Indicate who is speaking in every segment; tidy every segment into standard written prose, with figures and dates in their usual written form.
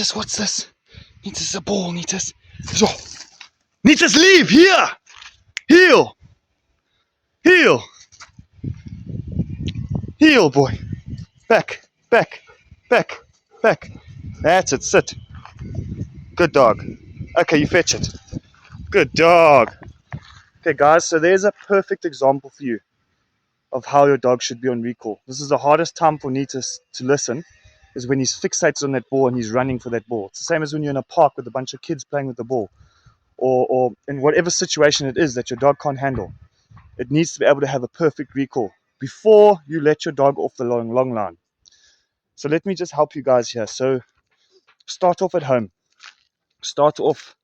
Speaker 1: Nitas, what's this? Nitas, a ball, Nitas. So, Nitas, leave! Here! Heel! Heel! Heel, boy. Back, back, back, back. That's it, sit. Good dog. Okay, you fetch it. Good dog. Okay, guys, so there's a perfect example for you of how your dog should be on recall. This is the hardest time for Nitas to listen, is when he's fixated on that ball and he's running for that ball. It's the same as when you're in a park with a bunch of kids playing with the ball, or in whatever situation it is that your dog can't handle. It needs to be able to have a perfect recall before you let your dog off the long line. So let me just help you guys here. So start off at home. Start off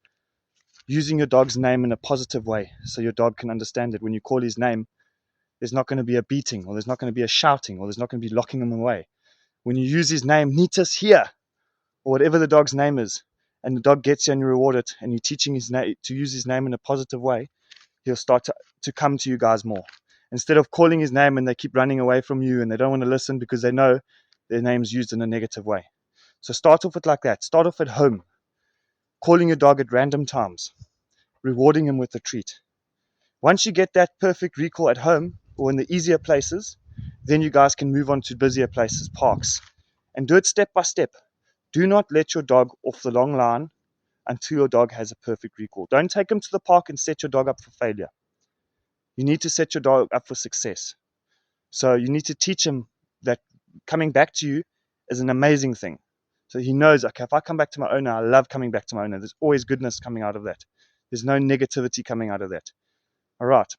Speaker 1: using your dog's name in a positive way so your dog can understand it. When you call his name, there's not going to be a beating, or there's not going to be a shouting, or there's not going to be locking him away. When you use his name, Nitas here, or whatever the dog's name is, and the dog gets you and you reward it, and you're teaching his name to use his name in a positive way, he'll start to come to you guys more. Instead of calling his name and they keep running away from you and they don't want to listen because they know their name's used in a negative way. So start off with like that. Start off at home, calling your dog at random times, rewarding him with a treat. Once you get that perfect recall at home or in the easier places, then you guys can move on to busier places, parks, and do it step by step. Do not let your dog off the long line until your dog has a perfect recall. Don't take him to the park and set your dog up for failure. You need to set your dog up for success. So you need to teach him that coming back to you is an amazing thing. So he knows, okay, if I come back to my owner, I love coming back to my owner. There's always goodness coming out of that. There's no negativity coming out of that. All right.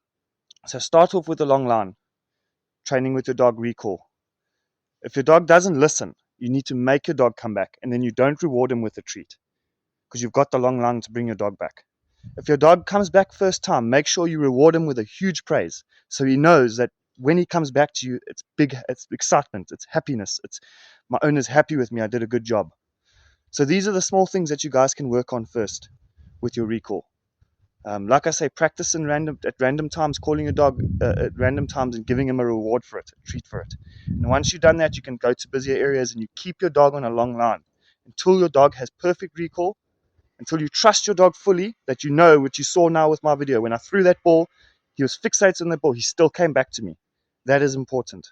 Speaker 1: So start off with a long line, training with your dog recall. If your dog doesn't listen, you need to make your dog come back, and then you don't reward him with a treat because you've got the long line to bring your dog back. If your dog comes back first time, make sure you reward him with a huge praise so he knows that when he comes back to you, it's big, it's excitement, it's happiness, it's my owner's happy with me, I did a good job. So these are the small things that you guys can work on first with your recall. Like I say, practice at random times, calling your dog at random times and giving him a reward for it, a treat for it. And once you've done that, you can go to busier areas and you keep your dog on a long line until your dog has perfect recall, until you trust your dog fully, that you know what you saw now with my video. When I threw that ball, he was fixated on the ball. He still came back to me. That is important.